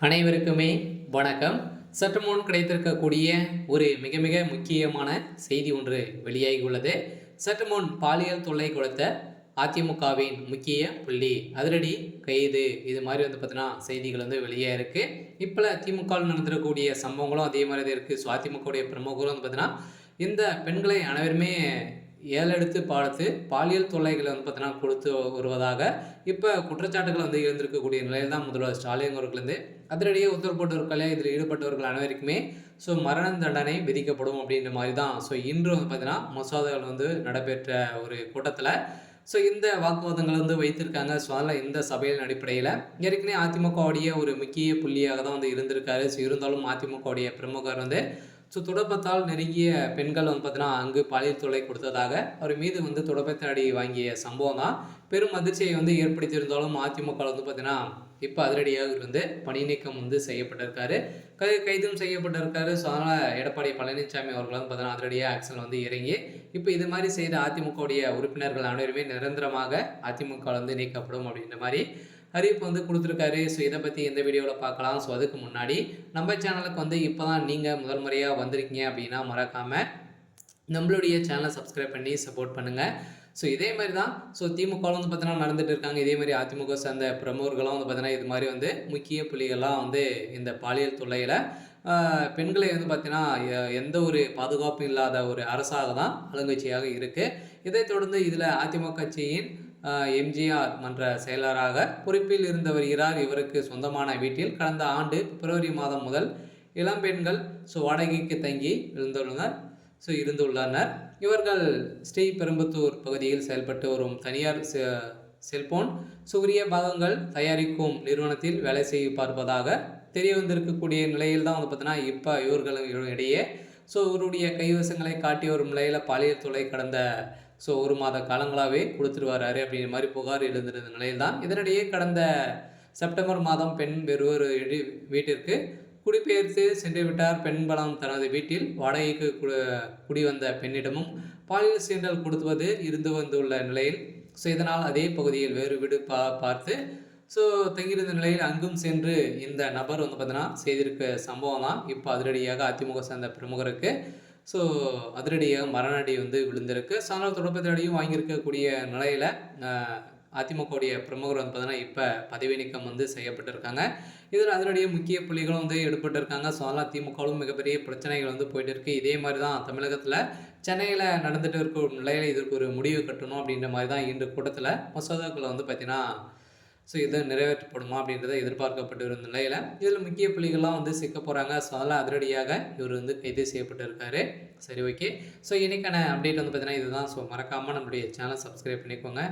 அனைவருக்குமே வணக்கம். சற்று முன் கிடைத்திருக்கக்கூடிய ஒரு மிக மிக முக்கியமான செய்தி ஒன்று வெளியாகி உள்ளது. சற்று முன் பாலியல் தொல்லை கொடுத்த அதிமுகவின் முக்கிய புள்ளி அதிரடி கைது, இது மாதிரி பார்த்தீங்கன்னா செய்திகள் வெளியே இருக்கு. இப்போ திமுகவில் நடந்திருக்கக்கூடிய சம்பவங்களும் அதே மாதிரி தான் இருக்கு. ஸோ அதிமுகவுடைய பிரமுகரும் பார்த்தீங்கன்னா இந்த பெண்களை அனைவருமே ஏலெடுத்து பார்த்து பாலியல் தொல்லைகளை பார்த்தீங்கன்னா கொடுத்து வருவதாக இப்போ குற்றச்சாட்டுகள் இருந்திருக்கக்கூடிய நிலையில் தான் முதல்வர் ஸ்டாலின் அவர்கள் அதிரடியே உத்தரவு போட்டவர்களே இதில் ஈடுபட்டவர்கள் அனைவருக்குமே மரண தண்டனை விதிக்கப்படும் அப்படின்ற மாதிரி தான். இன்று பார்த்தீங்கன்னா மசோதாக்கள் நடைபெற்ற ஒரு கூட்டத்தில் இந்த வாக்குவாதங்கள் வைத்திருக்காங்க. அதனால் இந்த சபையின் அடிப்படையில் ஏற்கனவே அதிமுகவுடைய ஒரு முக்கிய புள்ளியாக தான் இருந்திருக்காரு. இருந்தாலும் அதிமுகவுடைய பிரமுகர் துடப்பத்தால் நெருங்கிய பெண்கள் பார்த்தீங்கன்னா அங்கு பாலியல் தொல்லை கொடுத்ததாக அவர் மீது துடப்பத்தாடி வாங்கிய சம்பவம் தான் பெரும் அதிர்ச்சியை ஏற்படுத்தியிருந்தாலும் அதிமுக பார்த்தீங்கன்னா இப்போ அதிரடியாக பணி நீக்கம் செய்யப்பட்டிருக்காரு, கைதும் செய்யப்பட்டிருக்காரு. ஸோ அதனால் எடப்பாடி பழனிசாமி அவர்களும் பார்த்தீங்கன்னா அதிரடியாக ஆக்ஷன் இறங்கி இப்போ இது மாதிரி செய்த அதிமுகவுடைய உறுப்பினர்கள் அனைவருமே நிரந்தரமாக அதிமுக நீக்கப்படும் அப்படின்ற மாதிரி அறிவிப்பு கொடுத்துருக்காரு. ஸோ இதை பற்றி இந்த வீடியோவில் பார்க்கலாம். ஸோ அதுக்கு முன்னாடி நம்ம சேனலுக்கு இப்போ தான் நீங்கள் முதல் முறையாக வந்திருக்கீங்க அப்படின்னா மறக்காமல் நம்மளுடைய சேனலை சப்ஸ்கிரைப் பண்ணி சப்போர்ட் பண்ணுங்கள். ஸோ இதே மாதிரி தான் திமுகவில் பார்த்தீங்கன்னா நடந்துகிட்டு இருக்காங்க. இதே மாதிரி அதிமுக சேர்ந்த பிரமுகர்களும் பார்த்தீங்கன்னா இது மாதிரி முக்கிய புள்ளிகள்லாம் இந்த பாலியல் தொல்லையில் பெண்களை பார்த்தீங்கன்னா எந்த ஒரு பாதுகாப்பும் இல்லாத ஒரு அரசாக தான் ஆளுங்கட்சியாக இருக்குது. இதைத் தொடர்ந்து இதில் அதிமுக கட்சியின் எம்ஜிஆர் மன்ற செயலராக பொறுப்பில் இருந்து வருகிறார். இவருக்கு சொந்தமான வீட்டில் கடந்த ஆண்டு பிப்ரவரி மாதம் முதல் இளம்பெண்கள் வாடகைக்கு தங்கி இருந்துள்ளனர். இவர்கள் ஸ்ரீபெரும்புத்தூர் பகுதியில் செயல்பட்டு வரும் தனியார் செல்போன் சூரிய பாகங்கள் தயாரிக்கும் நிறுவனத்தில் வேலை செய்ய பார்ப்பதாக தெரிய வந்திருக்கக்கூடிய நிலையில் தான் பார்த்தீங்கன்னா இப்போ இவர்களிடையே இவருடைய கைவசங்களை காட்டி வரும் நிலையில் பாலியல் தொல்லை கடந்த ஒரு மாத காலங்களாகவே கொடுத்துட்டு வராரு அப்படிங்கிற மாதிரி புகார் எழுந்திருந்த நிலையில் தான் இதனிடையே கடந்த செப்டம்பர் மாதம் பெண் வேறொரு வீட்டிற்கு குடிபெயர்த்து சென்று விட்டார். பெண் பலம் தனது வீட்டில் வாடகைக்கு குடிவந்த பெண்ணிடமும் பாலியல் சீண்டல் கொடுத்துவது இருந்து வந்துள்ள நிலையில் இதனால் அதே பகுதியில் வேறு வீடு பார்த்து தங்கியிருந்த நிலையில் அங்கும் சென்று இந்த நபர் பார்த்தீங்கன்னா செய்திருக்க சம்பவம் தான் இப்போ அதிரடியாக அதிமுக சேர்ந்த பிரமுகருக்கு அதிரடியாக மரணடி விழுந்திருக்கு. அதனால் தொடர்பத்தடியும் வாங்கியிருக்கக்கூடிய நிலையில் அதிமுகவுடைய பிரமுகர் பார்த்தீங்கன்னா இப்போ பதவி நீக்கம் செய்யப்பட்டிருக்காங்க. இதில் அதிரடிய முக்கிய புள்ளிகளும் எடுப்பட்டிருக்காங்க. அதனால் திமுகவும் மிகப்பெரிய பிரச்சனைகள் போயிட்டு இருக்குது. இதே மாதிரி தான் தமிழகத்தில் சென்னையில் நடந்துட்டு இருக்க நிலையில் இதற்கு ஒரு முடிவு கட்டணும் அப்படின்ற மாதிரி தான் இன்று கூட்டத்தில் மசோதாக்களை பார்த்தீங்கன்னா இது நிறைவேற்றப்படுமா அப்படின்றத எதிர்பார்க்கப்பட்டு இருந்த நிலையில் இதில் முக்கிய புள்ளிகள்லாம் சிக்க போகிறாங்க. அதனால் அதிரடியாக இவர் கைது செய்யப்பட்டிருக்காரு. சரி, ஓகே. இன்றைக்கான அப்டேட் பார்த்தீங்கன்னா இதுதான். மறக்காமல் நம்மளுடைய சேனல் சப்ஸ்கிரைப் பண்ணிக்கோங்க.